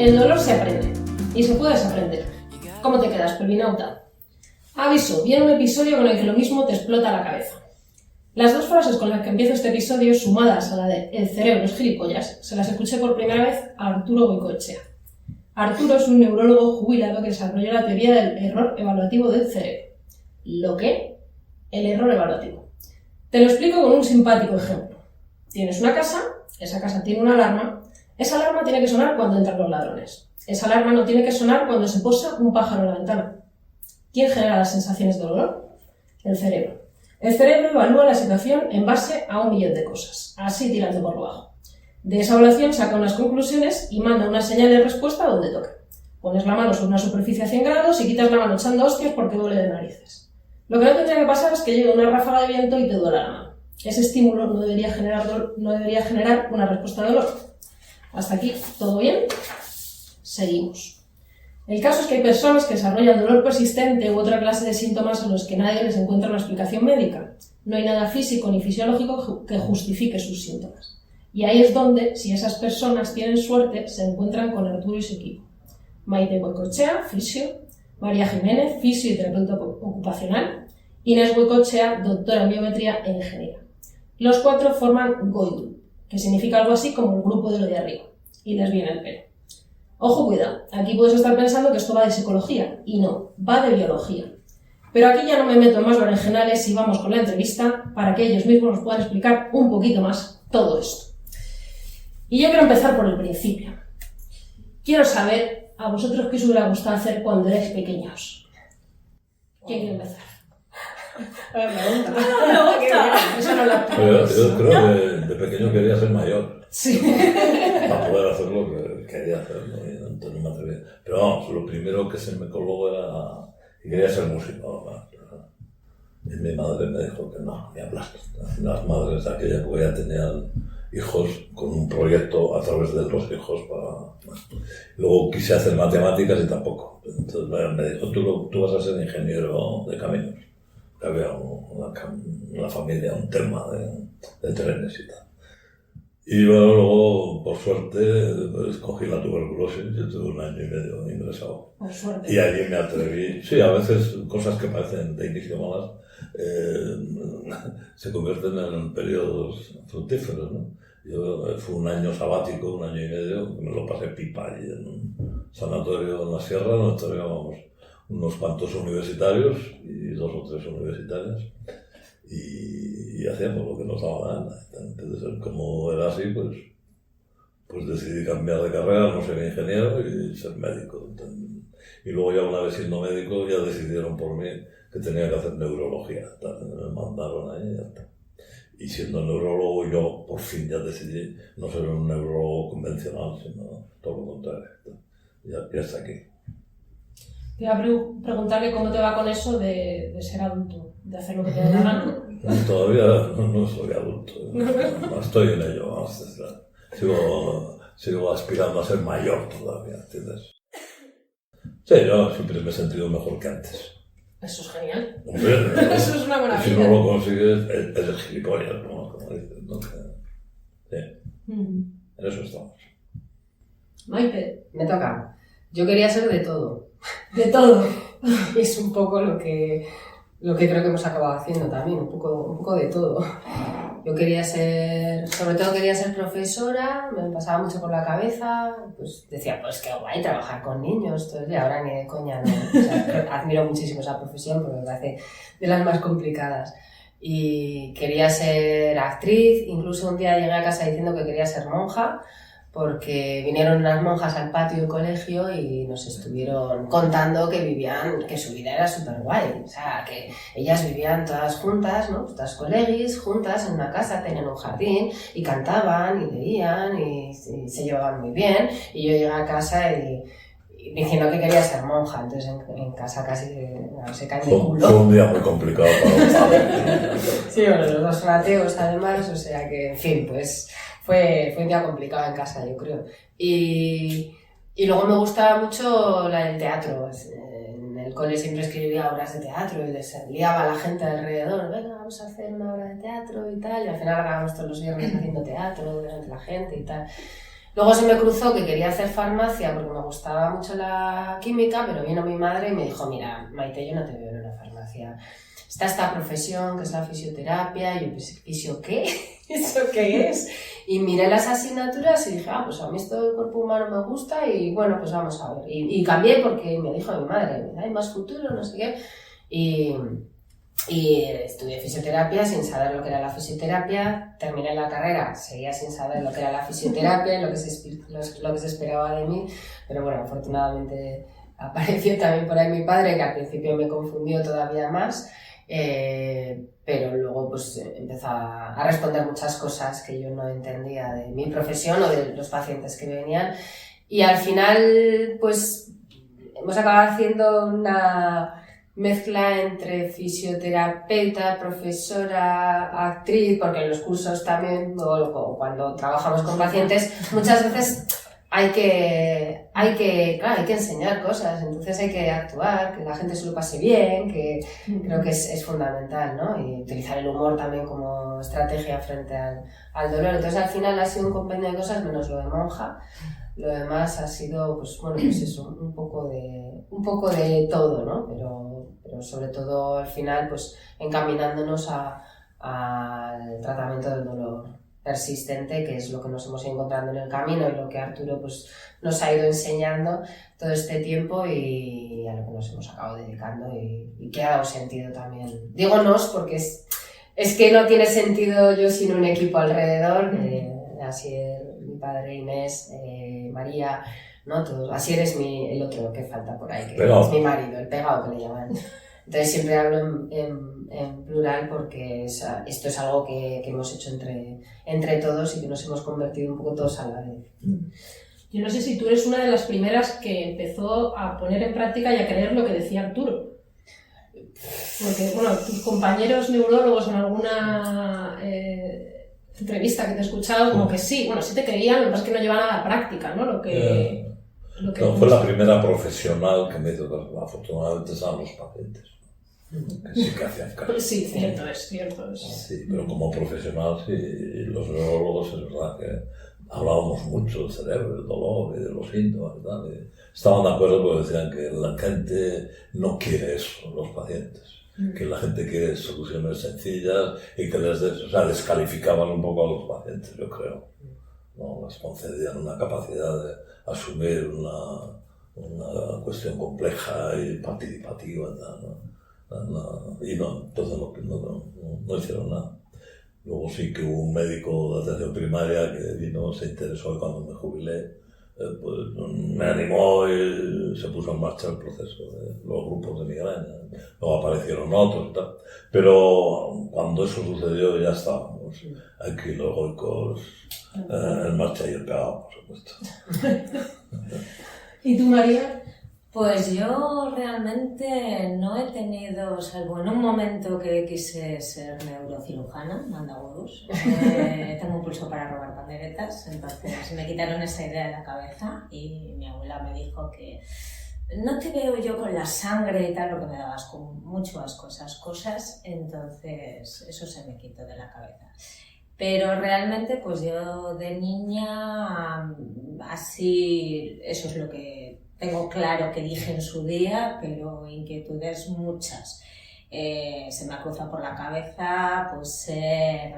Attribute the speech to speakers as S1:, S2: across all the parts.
S1: El dolor se aprende y se puede desaprender. ¿Cómo te quedas, pelvinauta? Aviso, viene un episodio con el que lo mismo te explota la cabeza. Las dos frases con las que empiezo este episodio, sumadas a la de "el cerebro es gilipollas", se las escuché por primera vez a Arturo Goicoechea. Arturo es un neurólogo jubilado que desarrolló la teoría del error evaluativo del cerebro. ¿Lo qué? El error evaluativo. Te lo explico con un simpático ejemplo. Tienes una casa, esa casa tiene una alarma, esa alarma tiene que sonar cuando entran los ladrones. Esa alarma no tiene que sonar cuando se posa un pájaro en la ventana. ¿Quién genera las sensaciones de dolor? El cerebro. El cerebro evalúa la situación en base a 1.000.000 de cosas, así tirando por lo bajo. De esa evaluación saca unas conclusiones y manda una señal de respuesta donde toque. Pones la mano sobre una superficie a 100 grados y quitas la mano echando hostias porque duele de narices. Lo que no tendría que pasar es que llegue una ráfaga de viento y te duela la mano. Ese estímulo no debería generar una respuesta de dolor. Hasta aquí, ¿todo bien? Seguimos. El caso es que hay personas que desarrollan dolor persistente u otra clase de síntomas a los que nadie les encuentra una explicación médica. No hay nada físico ni fisiológico que justifique sus síntomas. Y ahí es donde, si esas personas tienen suerte, se encuentran con Arturo y su equipo. Maite Goicoechea, fisio; María Jiménez, fisio y terapeuta ocupacional; Inés Goicoechea, doctora en biometría e ingeniera. Los cuatro forman GOIGRUP, que significa algo así como el grupo de lo de arriba, y les viene el pelo. Ojo, cuidado, aquí puedes estar pensando que esto va de psicología, y no, va de biología. Pero aquí ya no me meto en más berenjenales y vamos con la entrevista para que ellos mismos nos puedan explicar un poquito más todo esto. Y yo quiero empezar por el principio. Quiero saber a vosotros qué os hubiera gustado hacer cuando erais pequeños. ¿Quién quiere empezar?
S2: A ver, me gusta.
S1: Me gusta. Eso no lo
S3: Yo creo que de pequeño quería ser mayor.
S1: Sí.
S3: Para poder hacer lo que quería hacer, ¿no? Y entonces no me atrevía. Pero vamos, lo primero que se me coló era que quería ser músico. ¿no? Y mi madre me dijo que no, ni hablar. Las madres de aquella época ya tenían hijos con un proyecto a través de los hijos para... Luego quise hacer matemáticas y tampoco. Entonces me dijo, tú vas a ser ingeniero de caminos. Que había una familia, un tema de trenes y tal. Y bueno, luego, por suerte, cogí la tuberculosis. Yo tuve 1 año y medio ingresado.
S1: Por suerte.
S3: Y allí me atreví. Sí, a veces cosas que parecen de inicio malas se convierten en periodos fructíferos, ¿no? Yo fue 1 año sabático, 1 año y medio, que me lo pasé pipa allí en un sanatorio en la sierra, donde teníamos unos cuantos universitarios y 2 o 3 universitarias. Y hacíamos lo que nos daba la gana. Entonces, como era así, pues decidí cambiar de carrera, no ser ingeniero y ser médico. Entonces, y luego ya una vez siendo médico ya decidieron por mí que tenía que hacer neurología. Entonces, me mandaron ahí y ya está. Y siendo neurólogo yo por fin ya decidí no ser un neurólogo convencional, sino todo lo contrario. Ya está aquí.
S1: Te iba a preguntarle cómo te va con eso de ser adulto, de hacer lo que te dé la gana.
S3: Todavía no soy adulto, no estoy en ello, sigo aspirando a ser mayor todavía, ¿entiendes? Sí, yo siempre me he sentido mejor que antes.
S1: Eso es genial.
S3: Hombre,
S1: Eso es una maravilla.
S3: Si no lo consigues, eres gilipollas, ¿no? Como dicen, ¿no? Sí, en eso estamos.
S1: Maite.
S2: Me toca. Yo quería ser de todo.
S1: De todo.
S2: Es un poco lo que creo que hemos acabado haciendo también, un poco de todo. Yo quería sobre todo quería ser profesora, me pasaba mucho por la cabeza, pues decía, pues qué guay trabajar con niños, entonces ahora ni de coña, no. O sea, admiro muchísimo esa profesión porque me parece de las más complicadas. Y quería ser actriz, incluso un día llegué a casa diciendo que quería ser monja, porque vinieron unas monjas al patio del colegio y nos estuvieron contando que su vida era súper guay. O sea, que ellas vivían todas juntas, ¿no? Todas colegis, juntas en una casa, tenían un jardín y cantaban y leían y se llevaban muy bien. Y yo llegué a casa y diciendo que quería ser monja, entonces en casa casi no se cae de culo.
S3: Fue un día muy complicado para los padres.
S2: Sí, bueno, los dos son ateos además, o sea que, en fin, pues... Fue un día complicado en casa, yo creo. Y luego me gustaba mucho el teatro. En el cole siempre escribía obras de teatro y les liaba a la gente alrededor. Venga, vamos a hacer una obra de teatro y tal. Y al final acabamos todos los viernes haciendo teatro delante de la gente y tal. Luego se me cruzó que quería hacer farmacia porque me gustaba mucho la química, pero vino mi madre y me dijo, mira, Maite, yo no te veo en una farmacia. Está esta profesión que es la fisioterapia, y yo pensé, ¿fisio qué? ¿Eso qué es? Y miré las asignaturas y dije, pues a mí esto del cuerpo humano me gusta y bueno, pues vamos a ver. Y cambié porque me dijo mi madre, hay más futuro, no sé qué. Y estudié fisioterapia sin saber lo que era la fisioterapia, terminé la carrera, seguía sin saber lo que era la fisioterapia, lo que se esperaba de mí, pero bueno, afortunadamente apareció también por ahí mi padre, que al principio me confundió todavía más, pero luego pues empezó a responder muchas cosas que yo no entendía de mi profesión o de los pacientes que venían, y al final pues hemos acabado haciendo una mezcla entre fisioterapeuta, profesora, actriz, porque en los cursos también, o cuando trabajamos con pacientes, muchas veces hay que enseñar cosas, entonces hay que actuar, que la gente se lo pase bien, que creo que es fundamental, ¿no? Y utilizar el humor también como estrategia frente al dolor. Entonces al final ha sido un compendio de cosas menos lo de monja. Lo demás ha sido, pues bueno, pues eso, un poco de todo, ¿no? Pero sobre todo al final, pues encaminándonos al tratamiento del dolor persistente, que es lo que nos hemos ido encontrando en el camino y lo que Arturo pues nos ha ido enseñando todo este tiempo y a lo que nos hemos acabado dedicando y que ha dado sentido también. Digo nos porque es que no tiene sentido yo sin un equipo alrededor, Asier, mi padre, Inés, María, ¿no? Todos. Asier es el otro que falta por ahí, que es mi marido, el pegado que le llaman. Entonces siempre hablo en plural porque esto es algo que hemos hecho entre todos y que nos hemos convertido un poco todos a la vez.
S1: Yo no sé si tú eres una de las primeras que empezó a poner en práctica y a creer lo que decía Arturo. Porque, bueno, tus compañeros neurólogos en alguna entrevista que te he escuchado, como que sí, bueno, sí te creían, lo que pasa es que no llevaban a la práctica, ¿no? Lo que
S3: no, fue la primera profesional que me hizo caso. Afortunadamente estaban los pacientes, que sí que hacían caso.
S1: Sí, cierto es.
S3: Sí, pero como profesional, sí, los neurólogos es verdad que hablábamos mucho del cerebro, del dolor y de los síntomas y tal. Y estaban de acuerdo porque decían que la gente no quiere eso, los pacientes. Que la gente quiere soluciones sencillas y que descalificaban un poco a los pacientes, yo creo. ¿No? Les concedían una capacidad de asumir una cuestión compleja y participativa, ¿no? Y no, entonces no hicieron nada. Luego sí que hubo un médico de atención primaria que vino, se interesó y cuando me jubilé, pues me animó y se puso en marcha el proceso de los grupos de migraña. Luego aparecieron otros y tal. Pero cuando eso sucedió ya estábamos aquí los goicos en marcha y el pegado, por supuesto.
S1: ¿Y tú, María?
S4: Pues yo realmente no he tenido, salvo en un momento que quise ser neurocirujana, mandagurus, tengo un pulso para robar panderetas, entonces me quitaron esa idea de la cabeza y mi abuela me dijo que no te veo yo con la sangre y tal, lo que me daba asco, mucho asco esas cosas, entonces eso se me quitó de la cabeza. Pero realmente pues yo de niña, así, eso es lo que tengo claro que dije en su día, pero inquietudes muchas. Se me ha cruzado por la cabeza pues ser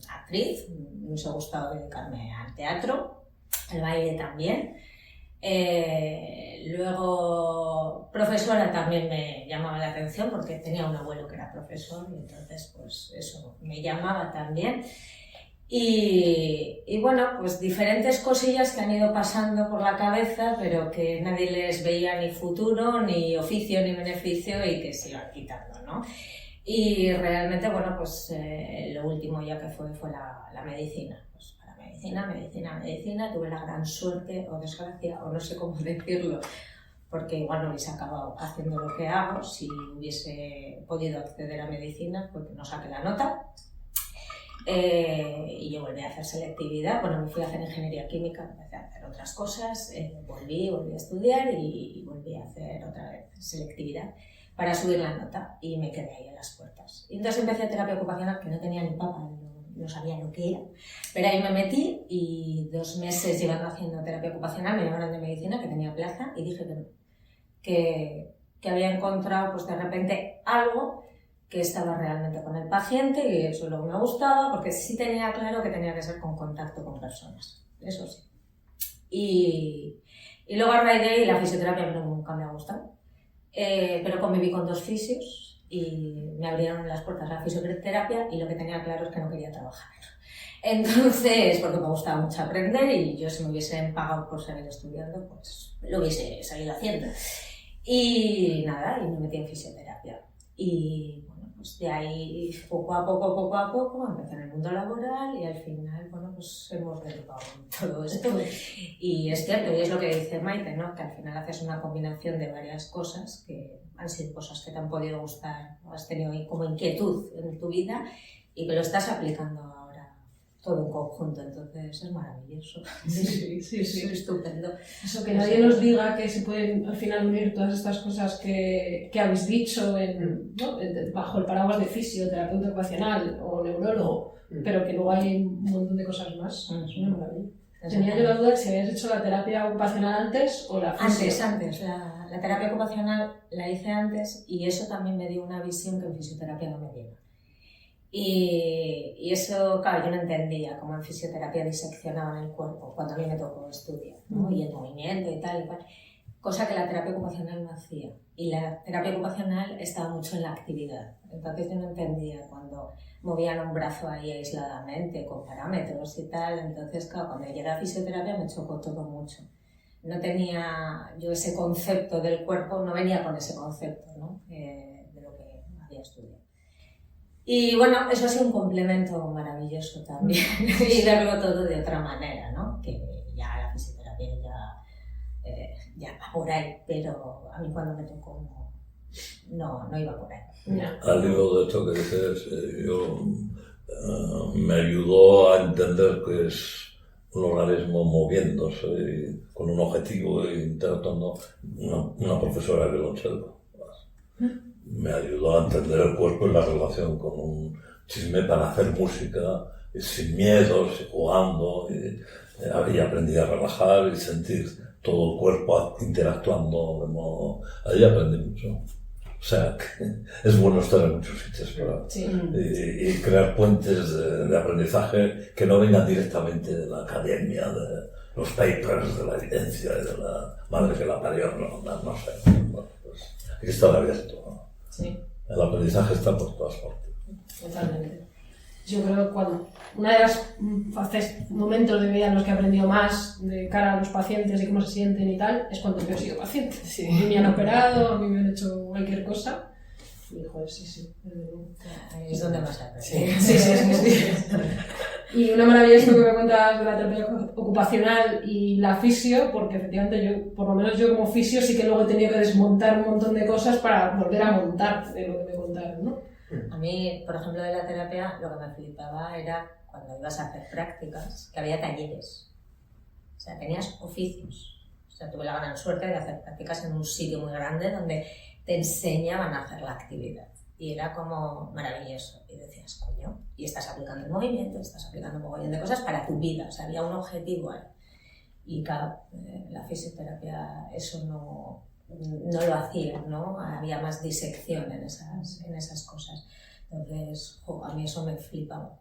S4: actriz, me hubiese gustado dedicarme al teatro, al baile también. Luego profesora también me llamaba la atención porque tenía un abuelo que era profesor y entonces pues eso me llamaba también. Y bueno, pues diferentes cosillas que han ido pasando por la cabeza, pero que nadie les veía ni futuro, ni oficio, ni beneficio y que se iban quitando, ¿no? Y realmente, bueno, pues lo último ya que fue la medicina. Pues para medicina, tuve la gran suerte o desgracia, o no sé cómo decirlo, porque igual no hubiese acabado haciendo lo que hago si hubiese podido acceder a medicina, porque no saqué la nota. Y yo volví a hacer selectividad, bueno, me fui a hacer ingeniería química, empecé a hacer otras cosas, volví a estudiar y volví a hacer otra vez selectividad para subir la nota y me quedé ahí en las puertas. Y entonces empecé terapia ocupacional, que no tenía ni papa no sabía lo que era, pero ahí me metí y 2 meses llevando haciendo terapia ocupacional me llamaron de medicina que tenía plaza y dije que no, que había encontrado pues de repente algo que estaba realmente con el paciente y eso es lo que me gustaba porque sí tenía claro que tenía que ser con contacto con personas, eso sí. Y luego a raíz de ahí la fisioterapia nunca me ha gustado, pero conviví con 2 fisios y me abrieron las puertas a la fisioterapia y lo que tenía claro es que no quería trabajar. Entonces, porque me gustaba mucho aprender y yo si me hubiesen pagado por seguir estudiando, pues lo hubiese salido haciendo. Y nada, y me metí en fisioterapia. Y bueno, pues de ahí poco a poco empecé en el mundo laboral y al final, bueno, pues hemos derivado en todo esto. Y es cierto, y es lo que dice Maite, ¿no? Que al final haces una combinación de varias cosas que han sido cosas que te han podido gustar, o has tenido como inquietud en tu vida y que lo estás aplicando ahora todo en conjunto, entonces es maravilloso.
S1: Sí.
S4: Es estupendo.
S1: Eso, que nadie nos diga que se pueden al final unir todas estas cosas que habéis dicho ¿no? Bajo el paraguas de fisioterapeuta ocupacional o neurólogo, pero que luego hay un montón de cosas más. Es una maravilla. Tenía yo la duda de si habías hecho la terapia ocupacional antes o la fisio.
S4: Antes. La terapia ocupacional la hice antes y eso también me dio una visión que en fisioterapia no me dio. Y eso, claro, yo no entendía cómo en fisioterapia diseccionaban el cuerpo cuando a mí me tocó estudiar, ¿no? Y el movimiento y tal y cual, cosa que la terapia ocupacional no hacía. Y la terapia ocupacional estaba mucho en la actividad. Entonces yo no entendía cuando movían un brazo ahí aisladamente, con parámetros y tal. Entonces, claro, cuando llegué a fisioterapia me chocó todo mucho. No tenía yo ese concepto del cuerpo, no venía con ese concepto, ¿no? De lo que había estudiado. Y bueno, eso ha sido un complemento maravilloso también, y verlo todo de otra manera, ¿no? Que ya la fisioterapia ya va por ahí, pero a mí cuando me tocó no iba por ahí.
S3: Al hilo de esto que dices, me ayudó a entender que es un organismo moviéndose y con un objetivo interactuando una profesora de violonchelo. Me ayudó a entender el cuerpo y la relación con un chisme para hacer música sin miedos, jugando, y aprendí a relajar y sentir todo el cuerpo interactuando de modo... Ahí aprendí mucho. O sea, que es bueno estar en muchos sitios para, y crear puentes de aprendizaje que no vengan directamente de la academia, de los papers, de la evidencia, de la madre que la parió, no sé. Bueno, pues hay que estar abierto, ¿no?
S1: Sí.
S3: El aprendizaje está por todas partes.
S1: Totalmente. Yo creo que una de las momentos de mi vida en los que he aprendido más de cara a los pacientes y cómo se sienten y tal, es cuando yo he sido paciente.
S2: Sí.
S1: A mí me han operado, a mí me han hecho cualquier cosa. Y joder, sí.
S4: Ahí es donde más aprendes.
S1: Sí. Y una maravilla es lo que me cuentas de la terapia ocupacional y la fisio, porque efectivamente yo, por lo menos yo como fisio, sí que luego he tenido que desmontar un montón de cosas para volver a montar de lo que me contaron, ¿no?
S4: A mí, por ejemplo, de la terapia, lo que me flipaba era cuando ibas a hacer prácticas, que había talleres. O sea, tenías oficios. O sea, tuve la gran suerte de hacer prácticas en un sitio muy grande donde te enseñaban a hacer la actividad. Y era como maravilloso. Y decías, coño, y estás aplicando el movimiento, estás aplicando un mogollón de cosas para tu vida. O sea, había un objetivo ahí. Y claro, la fisioterapia eso no lo hacía, ¿no? Había más disección en esas cosas. Entonces, a mí eso me flipaba.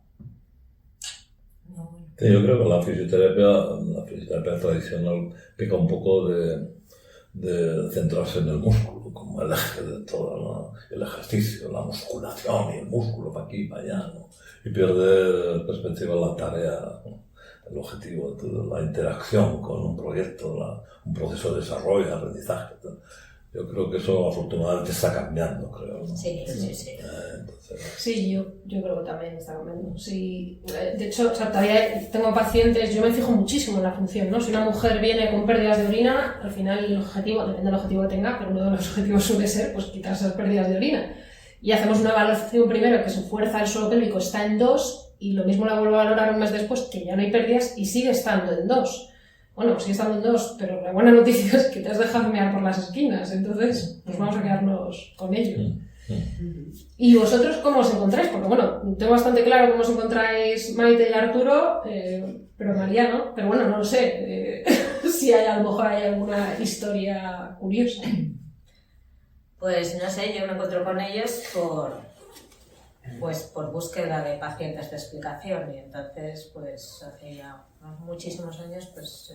S3: Sí, yo creo que la fisioterapia tradicional peca un poco de centrarse en el músculo como el eje de todo, ¿no? El ejercicio, la musculación y el músculo para aquí y para allá, ¿no? Y pierde perspectiva la tarea, ¿no? El objetivo, la interacción con un proyecto, un proceso de desarrollo, de aprendizaje. Yo creo que eso afortunadamente está cambiando, creo, ¿no?
S4: Sí.
S3: Entonces...
S1: Sí, yo creo que también está cambiando. Sí, de hecho, o sea, todavía tengo pacientes, yo me fijo muchísimo en la función, ¿no? Si una mujer viene con pérdidas de orina, al final el objetivo, depende del objetivo que tenga, pero uno de los objetivos suele ser pues, quitar esas pérdidas de orina. Y hacemos una evaluación primero que su fuerza del suelo pélvico está en 2 y lo mismo la vuelvo a valorar un mes después, que ya no hay pérdidas y sigue estando en 2. Bueno, sigue estando en 2, pero la buena noticia es que te has dejado mear por las esquinas, entonces pues vamos a quedarnos con ello. ¿Y vosotros cómo os encontráis? Porque bueno, tengo bastante claro cómo os encontráis Maite y Arturo, pero María no. Pero bueno, no lo sé si a lo mejor hay alguna historia curiosa.
S4: Pues no sé, yo me encuentro con ellos por búsqueda de pacientes de explicación, y entonces pues hace ya muchísimos años pues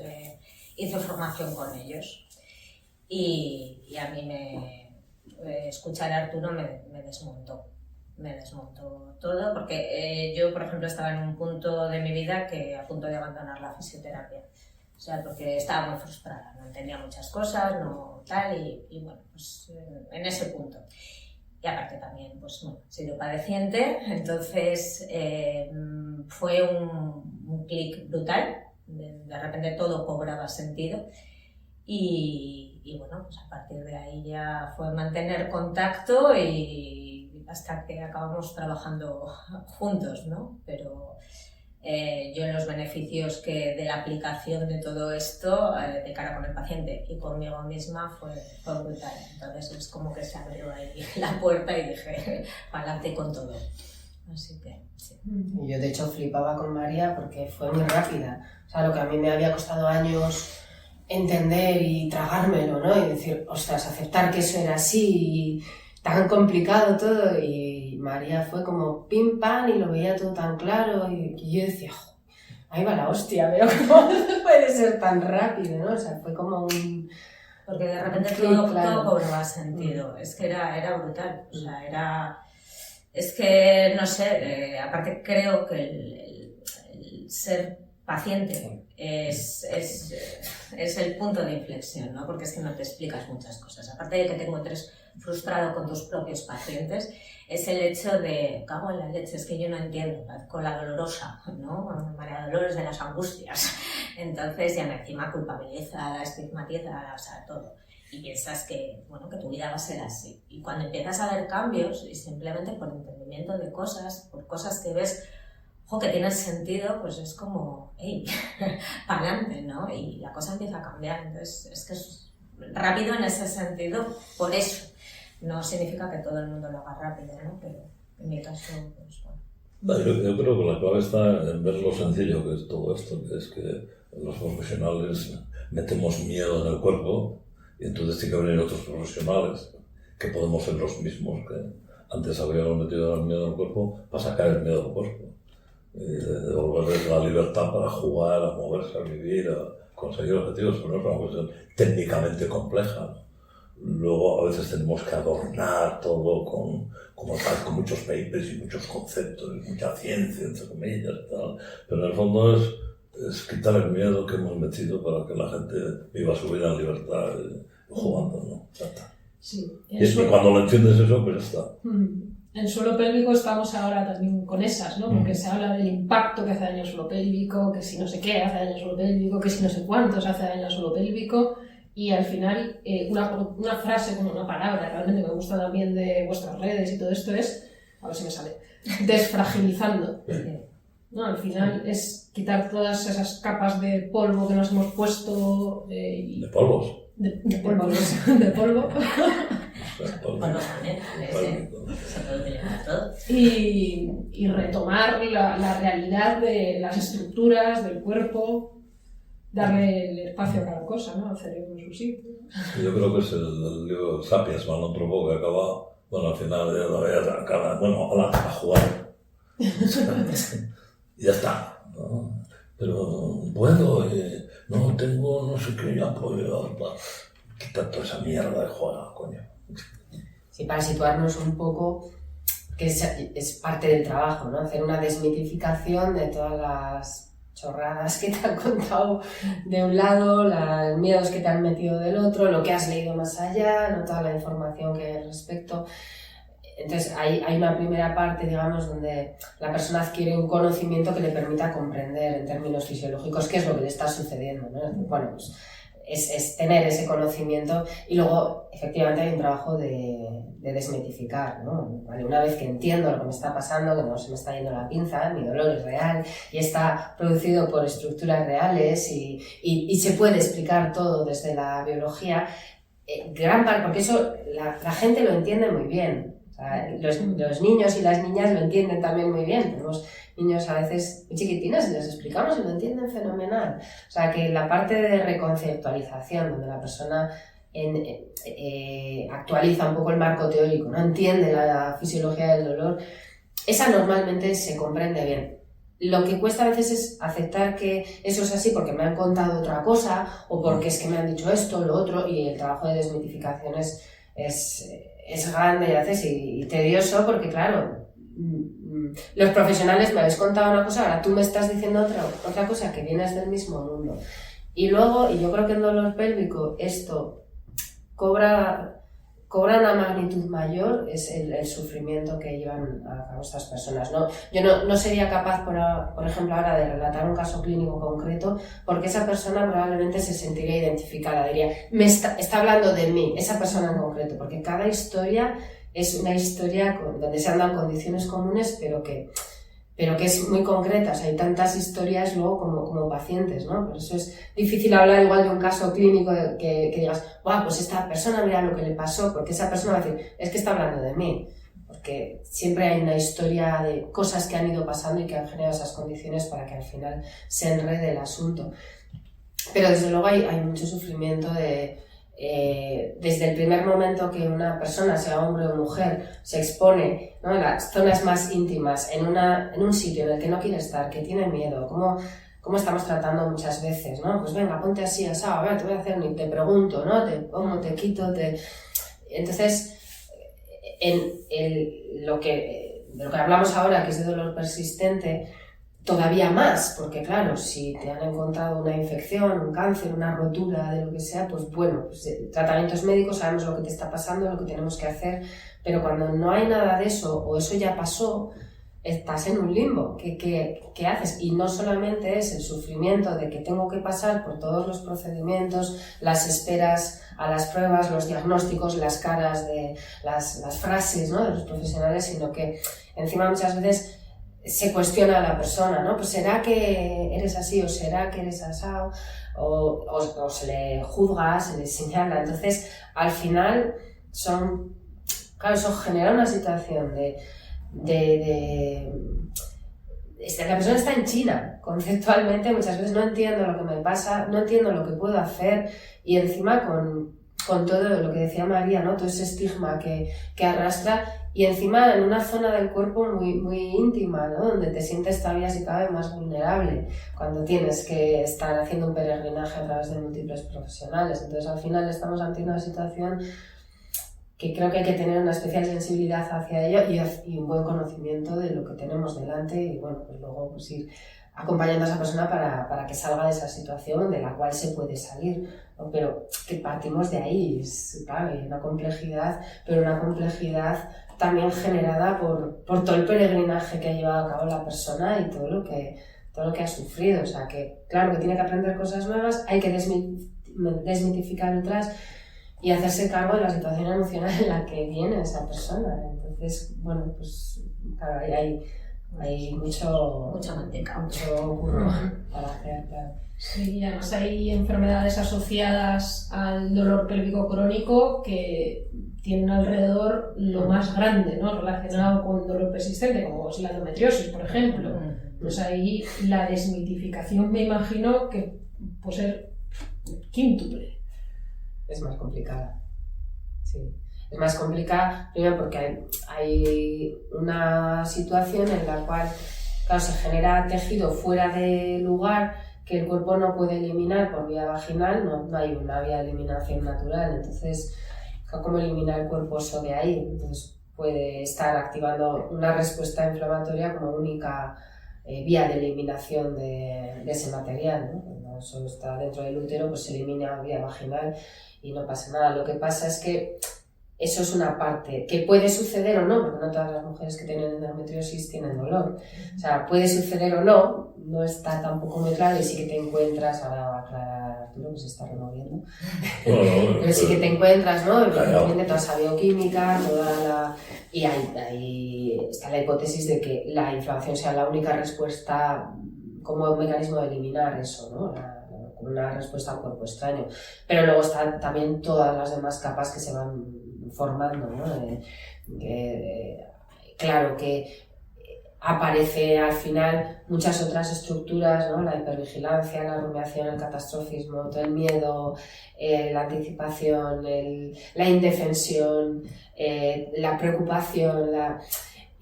S4: hice formación con ellos y a mí escuchar a Arturo me desmontó todo, porque yo por ejemplo estaba en un punto de mi vida que a punto de abandonar la fisioterapia. O sea, porque estaba muy frustrada, no entendía muchas cosas, no tal, y bueno, pues en ese punto. Y aparte también, pues bueno, he sido padeciente, entonces fue un clic brutal, de repente todo cobraba sentido, y bueno, pues a partir de ahí ya fue mantener contacto y hasta que acabamos trabajando juntos, ¿no? Pero yo los beneficios de la aplicación de todo esto de cara con el paciente y conmigo misma fue brutal. Entonces es como que se abrió ahí la puerta y dije, para adelante con todo. Así que sí.
S2: Yo de hecho flipaba con María porque fue muy rápida. O sea, lo que a mí me había costado años entender y tragármelo, ¿no? Y decir, ostras, aceptar que eso era así y tan complicado todo, y María fue como pim pam y lo veía todo tan claro, y yo decía, ahí va la hostia, veo cómo puede ser tan rápido, ¿no? O sea, fue como un...
S4: Porque de repente
S2: sí,
S4: todo
S2: claro.
S4: cobraba sentido, es que era brutal, o sea, es que, no sé, aparte creo que el ser paciente es el punto de inflexión, ¿no? Porque es que no te explicas muchas cosas. Aparte de que te encuentres frustrado con tus propios pacientes, es el hecho de, cago en la leche, es que yo no entiendo, con la dolorosa, ¿no? María Dolores de las angustias. Entonces ya encima culpabiliza, estigmatiza, o sea, todo. Y piensas que, bueno, que tu vida va a ser así. Y cuando empiezas a ver cambios, y simplemente por entendimiento de cosas, por cosas que ves que tienen sentido, pues es como, hey, para adelante, ¿no? Y la cosa empieza a cambiar. Entonces, es que es rápido en ese sentido, por eso. No significa que todo el mundo lo haga rápido, ¿no? Pero en mi caso, pues bueno.
S3: Yo creo que la clave está en ver lo sencillo que es todo esto, que es que los profesionales metemos miedo en el cuerpo y entonces tiene que venir otros profesionales que podemos ser los mismos que antes habríamos metido el miedo en el cuerpo para sacar el miedo del cuerpo. Devolverles la libertad para jugar, a moverse, a vivir, a conseguir objetivos, pero no es una cuestión técnicamente compleja, ¿no? Luego a veces tenemos que adornar todo con muchos papers y muchos conceptos y mucha ciencia, entre comillas, tal. Pero en el fondo es quitar el miedo que hemos metido para que la gente viva su vida en libertad jugando, ¿no? Ya está.
S1: Sí,
S3: Y cuando lo entiendes eso, pues ya está.
S1: En suelo pélvico estamos ahora también con esas, ¿no? Porque se habla del impacto que hace daño al suelo pélvico, que si no sé qué hace daño al suelo pélvico, que si no sé cuántos hace daño al suelo pélvico, y al final una frase, como una palabra realmente me gusta también de vuestras redes y todo esto es, a ver si me sale, desfragilizando. No, al final es quitar todas esas capas de polvo que nos hemos puesto.
S3: ¿De polvos?
S1: De polvo. De polvo.
S4: Bueno, también, se puede utilizar todo.
S1: Y retomar la realidad de las estructuras del cuerpo, darle el espacio a cada cosa, ¿no? Al cerebro en su sitio.
S3: Yo creo que es el libro Sapiens, Manótropo, que acaba, bueno, al final ya lo veía trancada, bueno, a jugar. Y ya está, ¿no? Pero puedo, no tengo, no sé qué, ya puedo, quitar toda esa mierda de jugar, coño.
S2: Sí, para situarnos un poco, que es parte del trabajo, ¿no? Hacer una desmitificación de todas las chorradas que te han contado de un lado, los miedos que te han metido del otro, lo que has leído más allá, no toda la información que hay al respecto. Entonces hay una primera parte, digamos, donde la persona adquiere un conocimiento que le permita comprender en términos fisiológicos qué es lo que le está sucediendo, ¿no? Bueno, pues es tener ese conocimiento, y luego efectivamente hay un trabajo de desmitificar, ¿no? Vale, una vez que entiendo lo que me está pasando, que no se me está yendo la pinza, mi dolor es real y está producido por estructuras reales y se puede explicar todo desde la biología, gran parte, porque eso la gente lo entiende muy bien. O sea, los niños y las niñas lo entienden también muy bien. Tenemos niños a veces muy chiquitines y les explicamos y lo entienden fenomenal. O sea, que la parte de reconceptualización, donde la persona actualiza un poco el marco teórico, no entiende la fisiología del dolor, esa normalmente se comprende bien. Lo que cuesta a veces es aceptar que eso es así porque me han contado otra cosa o porque es que me han dicho esto, lo otro, y el trabajo de desmitificación es grande a veces y tedioso porque, claro, los profesionales me habéis contado una cosa, ahora tú me estás diciendo otra cosa que vienes del mismo mundo. Y luego, y yo creo que en dolor pélvico esto cobra una magnitud mayor, es el sufrimiento que llevan a cabo estas personas, ¿no? Yo no sería capaz, por ejemplo, ahora de relatar un caso clínico concreto, porque esa persona probablemente se sentiría identificada, diría, está hablando de mí, esa persona en concreto, porque cada historia es una historia donde se han dado condiciones comunes, pero que es muy concreta. O sea, hay tantas historias luego como pacientes, ¿no? Por eso es difícil hablar igual de un caso clínico que digas, ¡guau! Pues esta persona, mira lo que le pasó, porque esa persona va a decir, es que está hablando de mí. Porque siempre hay una historia de cosas que han ido pasando y que han generado esas condiciones para que al final se enrede el asunto. Pero desde luego hay mucho sufrimiento desde el primer momento que una persona, sea hombre o mujer, se expone, ¿no?, en las zonas más íntimas, en un sitio en el que no quiere estar, que tiene miedo, como estamos tratando muchas veces, ¿no? Pues venga, ponte así, asado, a ver, te voy a hacer, te pregunto, ¿no? Te pongo, te quito, Entonces, de lo que hablamos ahora, que es de dolor persistente, todavía más, porque claro, si te han encontrado una infección, un cáncer, una rotura de lo que sea, pues bueno, pues tratamientos médicos, sabemos lo que te está pasando, lo que tenemos que hacer, pero cuando no hay nada de eso, o eso ya pasó, estás en un limbo. ¿Qué haces? Y no solamente es el sufrimiento de que tengo que pasar por todos los procedimientos, las esperas a las pruebas, los diagnósticos, las caras de las frases, ¿no?, de los profesionales, sino que encima muchas veces se cuestiona a la persona, ¿no? Pues ¿será que eres así o será que eres asado? O se le juzga, se le señala. Entonces, al final, claro, eso genera una situación la persona está en China, conceptualmente, muchas veces no entiendo lo que me pasa, no entiendo lo que puedo hacer, y encima con todo lo que decía María, ¿no?, todo ese estigma que arrastra, y encima en una zona del cuerpo muy, muy íntima, ¿no?, donde te sientes todavía, si cabe, más vulnerable, cuando tienes que estar haciendo un peregrinaje a través de múltiples profesionales. Entonces, al final estamos ante una situación que creo que hay que tener una especial sensibilidad hacia ello y un buen conocimiento de lo que tenemos delante, y bueno, pues luego pues ir acompañando a esa persona para que salga de esa situación de la cual se puede salir, ¿no? Pero que partimos de ahí, claro, hay una complejidad, pero una complejidad también generada por todo el peregrinaje que ha llevado a cabo la persona y todo lo que ha sufrido. O sea que, claro, que tiene que aprender cosas nuevas, hay que desmitificar otras y hacerse cargo de la situación emocional en la que viene esa persona. Entonces, bueno, pues claro, hay mucha manteca, mucho curro para hacer, claro.
S1: Sí, y además hay enfermedades asociadas al dolor pélvico crónico que tienen alrededor lo más grande, ¿no?, relacionado con dolor persistente, como es la endometriosis, por ejemplo. Pues ahí la desmitificación, me imagino que puede ser quíntuple.
S2: Es más complicada, sí. Es más complicada, primero porque hay una situación en la cual, claro, se genera tejido fuera de lugar que el cuerpo no puede eliminar por vía vaginal, no hay una vía de eliminación natural. Entonces, ¿cómo eliminar el cuerpo eso de ahí? Entonces puede estar activando una respuesta inflamatoria como única vía de eliminación de ese material, ¿no? Cuando eso está dentro del útero, pues se elimina vía vaginal y no pasa nada. Lo que pasa es que eso es una parte que puede suceder o no, porque no todas las mujeres que tienen endometriosis tienen dolor. O sea, puede suceder o no está tampoco muy claro, y sí que te encuentras, ahora va a aclarar Arturo, que se está removiendo, pero sí que te encuentras, ¿no?, evidentemente toda esa bioquímica, y ahí está la hipótesis de que la inflamación sea la única respuesta como un mecanismo de eliminar eso, ¿no?, una respuesta al cuerpo extraño. Pero luego están también todas las demás capas que se van formando, ¿no? Claro que aparece al final muchas otras estructuras, ¿no? La hipervigilancia, la rumiación, el catastrofismo, todo el miedo, la anticipación, la indefensión, la preocupación,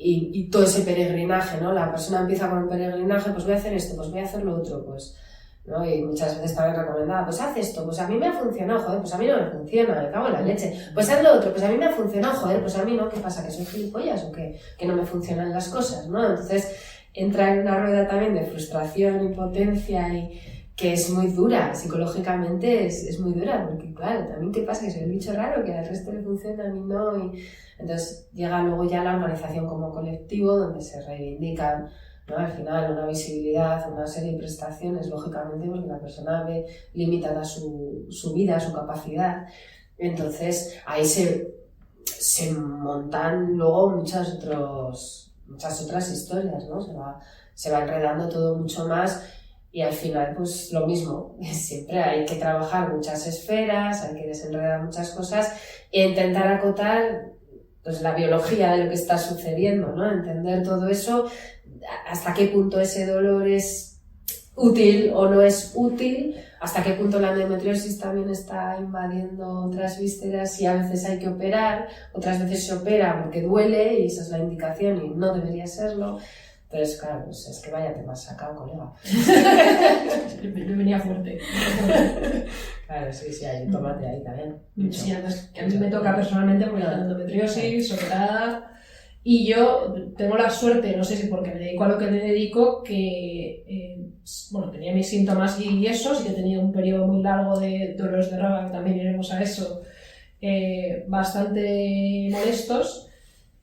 S2: y todo ese peregrinaje, ¿no? La persona empieza con el peregrinaje, pues voy a hacer esto, pues voy a hacer lo otro, pues, ¿no? Y muchas veces también recomendada, pues haz esto, pues a mí me ha funcionado, joder, pues a mí no me funciona, me cago en la leche, pues haz lo otro, pues a mí me ha funcionado, joder, pues a mí no, ¿qué pasa? ¿Que soy gilipollas o qué? Que no me funcionan las cosas, ¿no? Entonces entra en una rueda también de frustración, impotencia y que es muy dura, psicológicamente es muy dura, porque claro, también ¿qué pasa? Que soy el bicho raro, que al resto le funciona, a mí no, y entonces llega luego ya la organización como colectivo, donde se reivindican, ¿no? Al final una visibilidad, una serie de prestaciones, lógicamente, porque la persona ve limitada su vida, su capacidad, entonces ahí se montan luego muchas otras historias, ¿no? Se va enredando todo mucho más. Y al final, pues lo mismo, siempre hay que trabajar muchas esferas, hay que desenredar muchas cosas e intentar acotar pues, la biología de lo que está sucediendo, ¿no? Entender todo eso, hasta qué punto ese dolor es útil o no es útil, hasta qué punto la endometriosis también está invadiendo otras vísceras y a veces hay que operar, otras veces se opera porque duele y esa es la indicación y no debería serlo. Entonces, claro, pues es que vaya te me has sacado, colega.
S1: Yo venía fuerte.
S2: Claro, sí, hay un tomate ahí también.
S1: Sí, además que a mí me toca personalmente porque tengo endometriosis, operada, y yo tengo la suerte, no sé si porque me dedico a lo que me dedico, que tenía mis síntomas y eso, sí que he tenido un periodo muy largo de dolores de raba, que también iremos a eso, bastante molestos.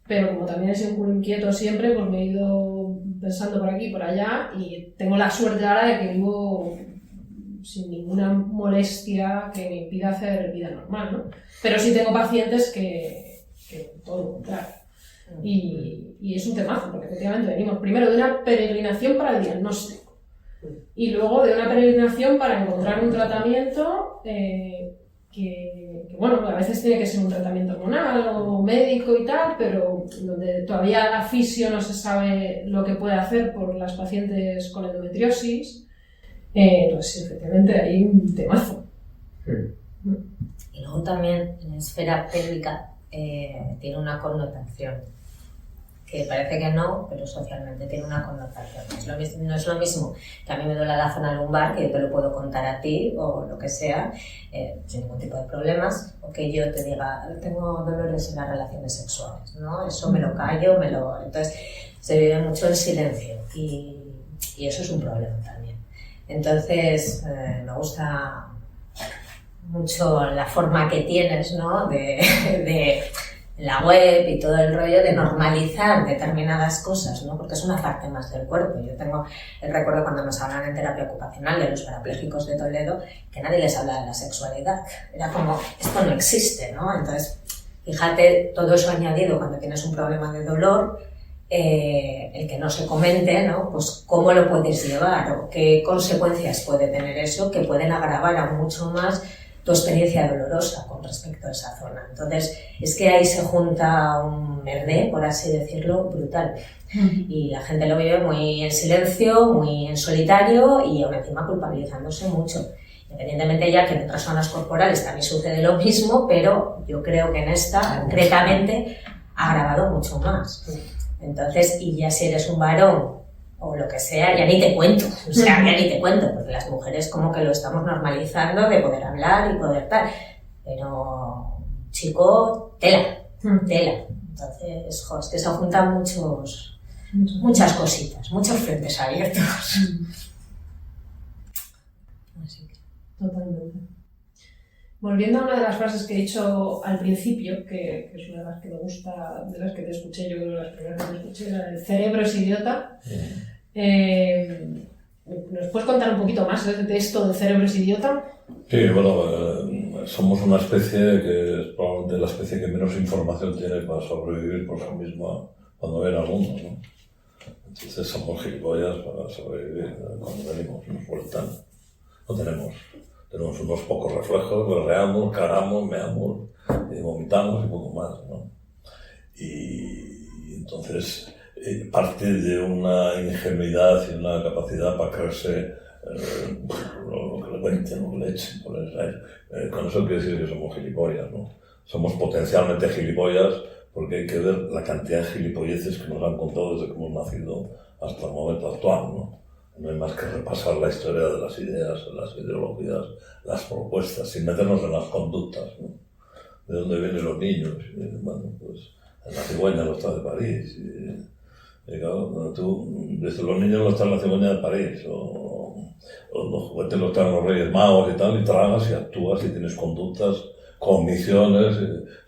S1: Pero como también he sido un culo inquieto siempre, pues me he ido pensando por aquí y por allá y tengo la suerte ahora de que vivo sin ninguna molestia que me impida hacer vida normal, ¿no? Pero sí tengo pacientes que todo lo contrario. Y es un temazo, porque efectivamente venimos primero de una peregrinación para el diagnóstico y luego de una peregrinación para encontrar un tratamiento que bueno, a veces tiene que ser un tratamiento hormonal o médico y tal, pero donde todavía la fisio no se sabe lo que puede hacer por las pacientes con endometriosis, pues efectivamente hay un temazo.
S4: Y luego también en la esfera pélvica tiene una connotación que parece que no, pero socialmente tiene una connotación. No es lo mismo que a mí me duele la zona lumbar, que yo te lo puedo contar a ti o lo que sea, sin ningún tipo de problemas, o que yo te diga, tengo dolores en las relaciones sexuales, ¿no? Eso me lo callo, Entonces, se vive mucho el silencio y eso es un problema también. Entonces, me gusta mucho la forma que tienes, ¿no? de la web y todo el rollo de normalizar determinadas cosas, ¿no? Porque es una parte más del cuerpo. Yo tengo el recuerdo cuando nos hablan en terapia ocupacional de los parapléjicos de Toledo, que nadie les habla de la sexualidad. Era como, esto no existe, ¿no? Entonces, fíjate, todo eso añadido cuando tienes un problema de dolor, el que no se comente, ¿no? Pues cómo lo puedes llevar o qué consecuencias puede tener eso, que pueden agravar aún mucho más tu experiencia dolorosa con respecto a esa zona. Entonces, es que ahí se junta un merdé, por así decirlo, brutal. Y la gente lo vive muy en silencio, muy en solitario y aún encima culpabilizándose mucho. Independientemente ya que en otras zonas corporales también sucede lo mismo, pero yo creo que en esta, concretamente, ha agravado mucho más. Entonces, y ya si eres un varón o lo que sea, ya ni te cuento, ya ni te cuento, porque las mujeres como que lo estamos normalizando de poder hablar y poder tal, pero chico, tela. Entonces, es que se juntan muchas cositas, muchos frentes abiertos. Así que...
S1: Totalmente. Volviendo a una de las frases que he dicho al principio, que es una de las que me gusta, de las que te escuché, yo creo que las primeras que te escuché era el cerebro es idiota. ¿Nos puedes contar un poquito más de esto del cerebro es idiota?
S3: Sí, bueno, somos una especie que es probablemente la especie que menos información tiene para sobrevivir por sí misma cuando viene al mundo, ¿no? Entonces somos gilipollas para sobrevivir cuando venimos, nos vueltan. No tenemos tenemos unos pocos reflejos, berreamos, cagamos, meamos, vomitamos y poco más, ¿no? Y entonces parte de una ingenuidad y una capacidad para creerse lo que le cuenten, lo que le echen. Con eso quiere decir que somos gilipollas, ¿no? Somos potencialmente gilipollas porque hay que ver la cantidad de gilipolleces que nos han contado desde que hemos nacido hasta el momento actual, ¿no? No hay más que repasar la historia de las ideas, las ideologías, las propuestas, sin meternos en las conductas, ¿no? De dónde vienen los niños. Bueno, pues en la cigüeña no está de París. Y claro, tú dices, los niños no están en la cigüeña de París, o los juguetes no están en los Reyes Magos y tal, y tragas y actúas y tienes conductas, convicciones,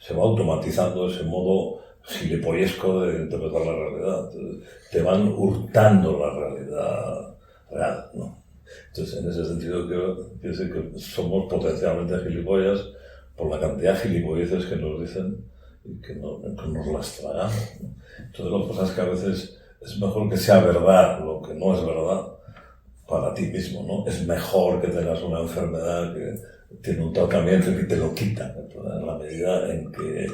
S3: se va automatizando ese modo gilipollesco de interpretar la realidad. Entonces, te van hurtando la realidad real, ¿no? Entonces, en ese sentido, quiero decir que somos potencialmente gilipollas por la cantidad de gilipolleces que nos dicen y que nos las tragamos, ¿no? Entonces, lo que pasa es que a veces es mejor que sea verdad lo que no es verdad para ti mismo, ¿no? Es mejor que tengas una enfermedad que tiene un tratamiento y que te lo quita, en la medida en que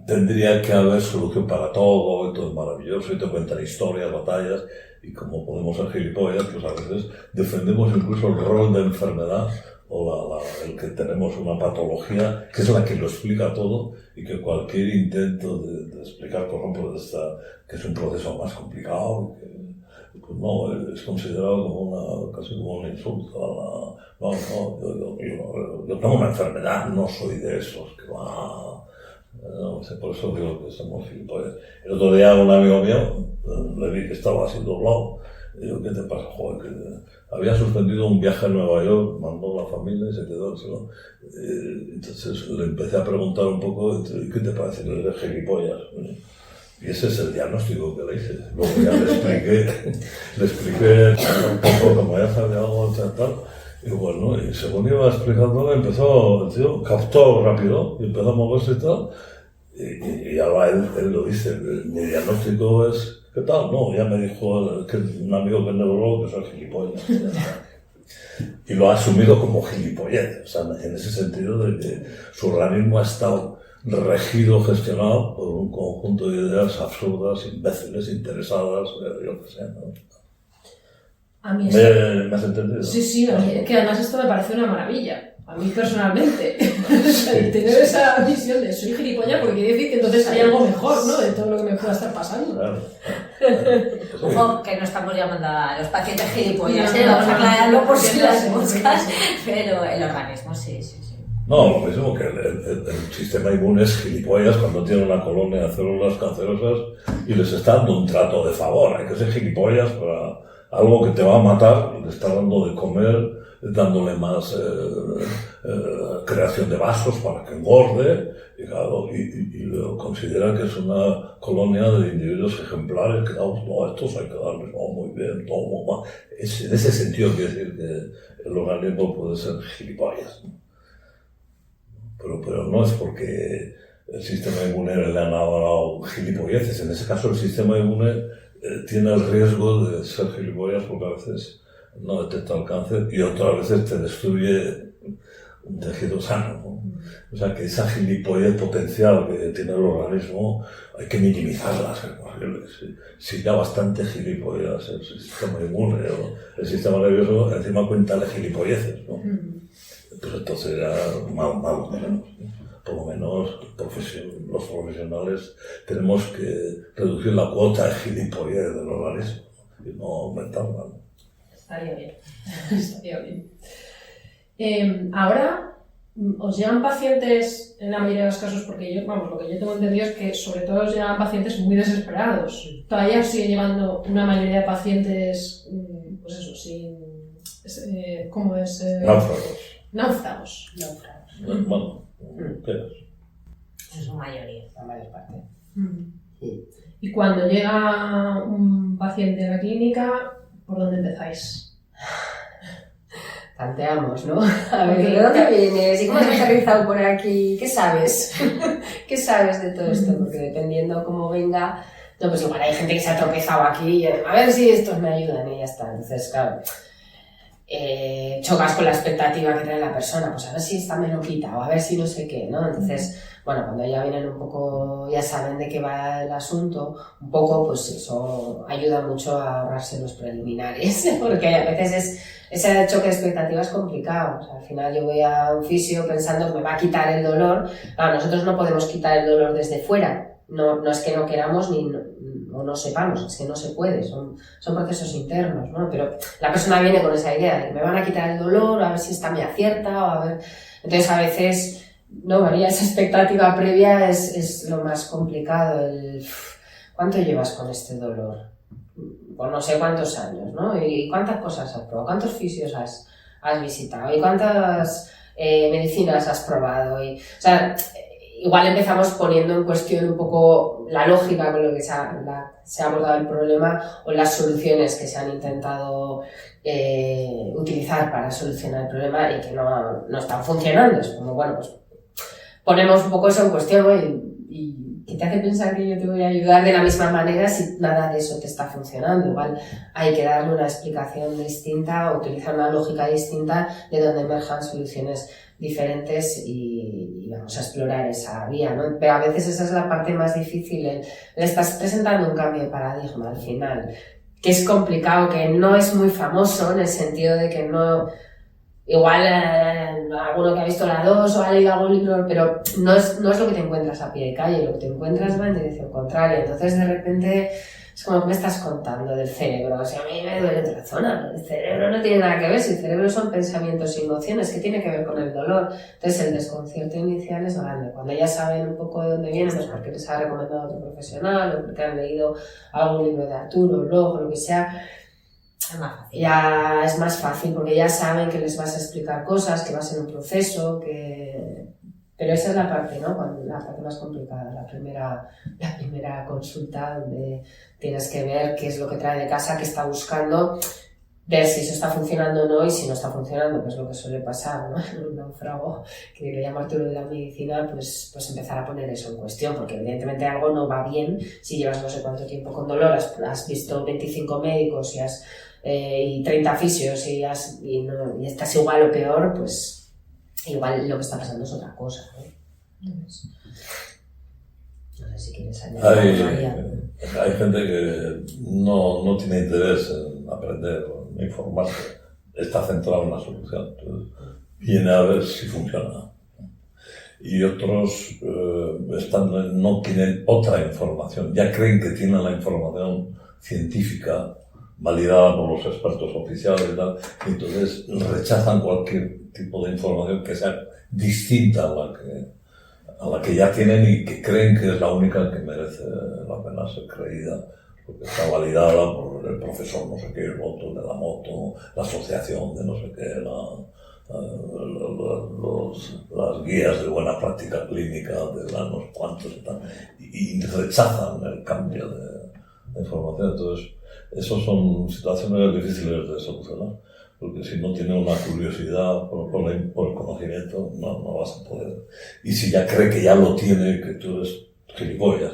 S3: tendría que haber solución para todo, y todo es maravilloso, y te cuentan historias, batallas, y como podemos ser gilipollas, pues a veces defendemos incluso el rol de enfermedad o el que tenemos una patología que es la que lo explica todo y que cualquier intento de explicar, por ejemplo, que es un proceso más complicado, que pues no, es considerado como casi como un insulto a la... yo tengo una enfermedad, no soy de esos que va... No sé, por eso digo que somos gilipollas. El otro día un amigo mío le vi que estaba así doblado. Y digo, ¿qué te pasa? Joder, que había suspendido un viaje a Nueva York, mandó a la familia y se quedó solo. Entonces le empecé a preguntar un poco, ¿qué te parece? Que eres gilipollas. Y ese es el diagnóstico que le hice. Luego ya le expliqué un poco, como ya sabía algo tal. Y bueno, y según iba explicándole, el tío captó rápido y empezó a moverse y tal. Y ahora él lo dice, mi diagnóstico es, ¿qué tal? No, ya me dijo que un amigo que es neurólogo que soy gilipollas. Y lo ha asumido como gilipollez, o sea, en ese sentido de que su organismo ha estado regido, gestionado por un conjunto de ideas absurdas, imbéciles, interesadas, yo qué sé, ¿no?
S1: A mí
S3: ¿Me has entendido?
S1: Sí, es que además esto me parece una maravilla, a mí personalmente. El tener esa visión de soy gilipollas porque quiere decir que entonces hay algo mejor, ¿no? De todo lo que me pueda estar pasando.
S3: Claro.
S4: Ojo, que no estamos llamando a los pacientes gilipollas, vamos a aclararlo por si las moscas, pero el organismo sí.
S3: No, lo mismo que el sistema inmune es gilipollas cuando tiene una colonia de células cancerosas y les está dando un trato de favor. Hay que ser gilipollas para algo que te va a matar y le está dando de comer, dándole más creación de vasos para que engorde, y claro, y lo considera que es una colonia de individuos ejemplares que no, estos hay que darles muy bien, todo mal. En ese sentido quiere decir que el organismo puede ser gilipollas, ¿no? Pero no es porque el sistema inmune le han dado gilipolleces. En ese caso el sistema inmune tiene el riesgo de ser gilipollas porque a veces no detecta el cáncer y otras veces te destruye un tejido sano, ¿no? O sea que esa gilipollez potencial que tiene el organismo hay que minimizarla. Si ya bastante gilipollas el sistema inmune o el sistema nervioso, encima cuéntale gilipolleces, ¿no? Pues entonces ya mal tenemos. Por lo menos los profesionales tenemos que reducir la cuota de gilipollez del organismo y no aumentarla, ¿no?
S1: Estaría bien. Ahora, ¿os llegan pacientes, en la mayoría de los casos, porque lo que yo tengo entendido es que sobre todo os llegan pacientes muy desesperados? ¿Todavía os sigue llevando una mayoría de pacientes, pues eso, sin... ¿cómo es? Náufragos.
S3: Bueno, ¿qué es?
S4: En su mayoría.
S2: La mayor parte.
S1: Sí. Y cuando llega un paciente a la clínica, ¿por dónde empezáis?
S2: Tanteamos, ¿no? A ver, ¿de dónde vienes? ¿Y cómo has aterrizado por aquí? ¿Qué sabes? ¿Qué sabes de todo esto? Porque dependiendo cómo venga, no, pues igual hay gente que se ha tropezado aquí y a ver si estos me ayudan y ya está. Entonces, claro, chocas con la expectativa que trae la persona, pues a ver si esta me lo quita o a ver si no sé qué, ¿no? Entonces, bueno, cuando ya vienen un poco, ya saben de qué va el asunto, un poco, pues eso ayuda mucho a ahorrarse los preliminares, porque a veces ese choque de expectativas es complicado. O sea, al final yo voy a un fisio pensando que me va a quitar el dolor. Claro, nosotros no podemos quitar el dolor desde fuera. No es que no queramos o no sepamos, es que no se puede, son procesos internos, ¿no? Pero la persona viene con esa idea de que me van a quitar el dolor, a ver si esta me acierta, o a ver... Entonces a veces, no, María, esa expectativa previa es lo más complicado, ¿cuánto llevas con este dolor? Pues no sé cuántos años, ¿no? ¿Y cuántas cosas has probado? ¿Cuántos fisios has visitado? ¿Y cuántas medicinas has probado? O sea, igual empezamos poniendo en cuestión un poco la lógica con lo que se ha abordado el problema o las soluciones que se han intentado utilizar para solucionar el problema y que no están funcionando. Es como, bueno, pues ponemos un poco eso en cuestión, ¿no? Y que te hace pensar que yo te voy a ayudar de la misma manera si nada de eso te está funcionando. Igual hay que darle una explicación distinta o utilizar una lógica distinta de donde emerjan soluciones diferentes y vamos a explorar esa vía, ¿no? Pero a veces esa es la parte más difícil, le estás presentando un cambio de paradigma al final, que es complicado, que no es muy famoso en el sentido de que no... Igual alguno que ha visto la 2 o ha leído algún libro, pero no es lo que te encuentras a pie de calle, lo que te encuentras va en dirección contraria. Entonces de repente es como que me estás contando del cerebro, o sea, a mí me duele otra zona, el cerebro no tiene nada que ver, si el cerebro son pensamientos y emociones, ¿qué tiene que ver con el dolor? Entonces el desconcierto inicial es grande. Cuando ya saben un poco de dónde viene, pues porque les ha recomendado otro profesional o porque han leído algún libro de Arturo, Log, o lo que sea,
S4: Es más fácil.
S2: ya es más fácil porque ya saben que les vas a explicar cosas, que va a ser un proceso, pero esa es la parte, ¿no? La parte más complicada, la primera consulta donde tienes que ver qué es lo que trae de casa, qué está buscando, ver si eso está funcionando o no, y si no está funcionando, que es lo que suele pasar, ¿no? En un náufrago que le llama Arturo de la medicina, pues empezar a poner eso en cuestión, porque evidentemente algo no va bien si llevas no sé cuánto tiempo con dolor, has visto 25 médicos y 30 fisios y estás igual o peor, pues igual lo que está pasando es otra cosa, ¿no? Entonces, no sé si quieres añadir, María.
S3: Hay gente que no tiene interés en aprender o en informarse, está centrado en la solución, entonces viene a ver si funciona. Y otros no quieren otra información, ya creen que tienen la información científica validada por los expertos oficiales y tal, y entonces rechazan cualquier tipo de información que sea distinta a la que ya tienen y que creen que es la única que merece la pena ser creída, porque está validada por el profesor no sé qué, el otro de la moto, la asociación de no sé qué, las guías de buena práctica clínica de unos cuantos y tal, y rechazan el cambio de información. Entonces, esas son situaciones difíciles de solucionar, porque si no tienes una curiosidad por el conocimiento, no vas a poder. Y si ya cree que ya lo tiene, que tú eres gilipollas,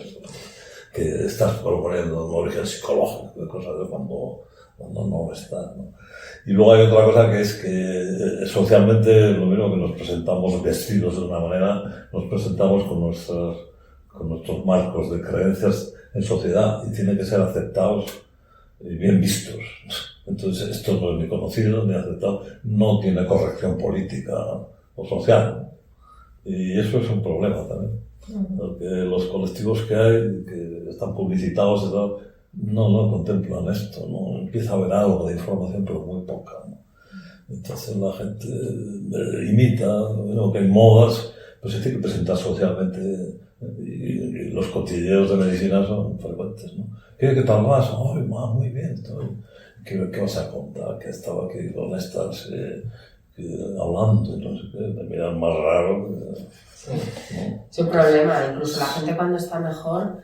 S3: que estás proponiendo un origen psicológico de cosas de cuando no está, ¿no? Y luego hay otra cosa que es que socialmente lo mismo que nos presentamos vestidos de una manera, nos presentamos con nuestros marcos de creencias en sociedad y tienen que ser aceptados y bien vistos. Entonces esto no es ni conocido ni aceptado, no tiene corrección política o social. Y eso es un problema también, porque los colectivos que hay, que están publicitados y tal, no contemplan esto, no empieza a haber algo de información, pero muy poca, ¿no? Entonces la gente imita, ¿no? Que hay modas, pues se tiene que presentar socialmente, y los cotilleos de medicina son frecuentes, ¿no? ¿Qué tal vas? ¡Ay, muy bien! ¿Qué vas a contar? Que estaba aquí con estas hablando, no sé qué, me miran más raro.
S2: Sí. ¿No? Es un problema, incluso la gente cuando está mejor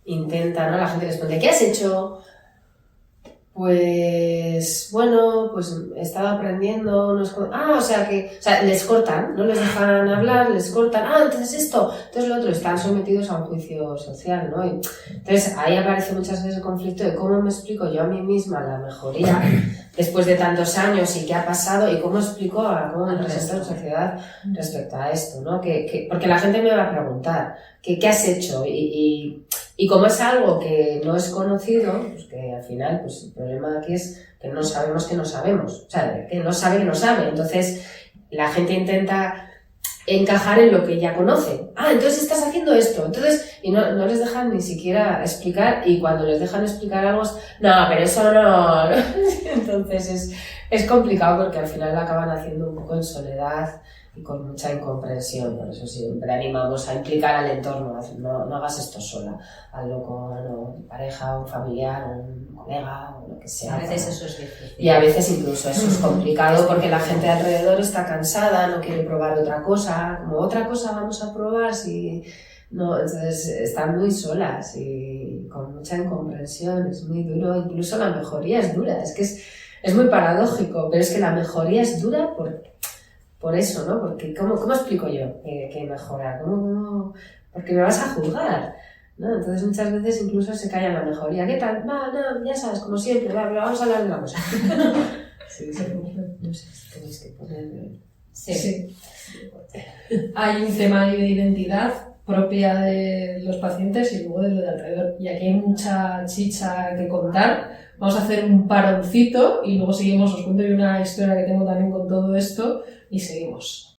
S2: intenta, ¿no? La gente les pregunta, ¿qué has hecho? Pues bueno, pues he estado aprendiendo o sea, les cortan, no les dejan hablar, les cortan, entonces esto, entonces lo otro, están sometidos a un juicio social, ¿no? Y entonces ahí aparece muchas veces el conflicto de cómo me explico yo a mí misma la mejoría después de tantos años y qué ha pasado y cómo explico a cómo me presento en la sociedad respecto a esto, ¿no? Porque la gente me va a preguntar, ¿qué has hecho? Y como es algo que no es conocido, pues que al final pues el problema aquí es que no sabemos que no sabemos, o sea, que no sabe que no sabe. Entonces la gente intenta encajar en lo que ya conoce. Entonces estás haciendo esto, y no les dejan ni siquiera explicar, y cuando les dejan explicar algo, no, pero eso no. Entonces es complicado porque al final lo acaban haciendo un poco en soledad y con mucha incomprensión. Por eso siempre animamos a implicar al entorno, no hagas esto sola, hazlo con un pareja, un familiar, un colega o lo que sea.
S4: A veces eso es difícil.
S2: Y a veces incluso eso es complicado porque la gente alrededor está cansada, no quiere probar otra cosa, como otra cosa vamos a probar si... No, entonces están muy solas y con mucha incomprensión, es muy duro, incluso la mejoría es dura, es que es muy paradójico, pero es que la mejoría es dura por eso, ¿no? Porque ¿cómo explico yo que mejora? Porque me vas a juzgar, ¿no? Entonces muchas veces incluso se calla la mejoría. ¿Qué tal? No, ya sabes, como siempre, vamos a hablar de la cosa. Sí. No sé si tenéis que poner...
S1: Sí. Hay un tema ahí de identidad propia de los pacientes y luego de lo de alrededor. Y aquí hay mucha chicha que contar. Vamos a hacer un paroncito y luego seguimos. Os cuento yo una historia que tengo también con todo esto y seguimos.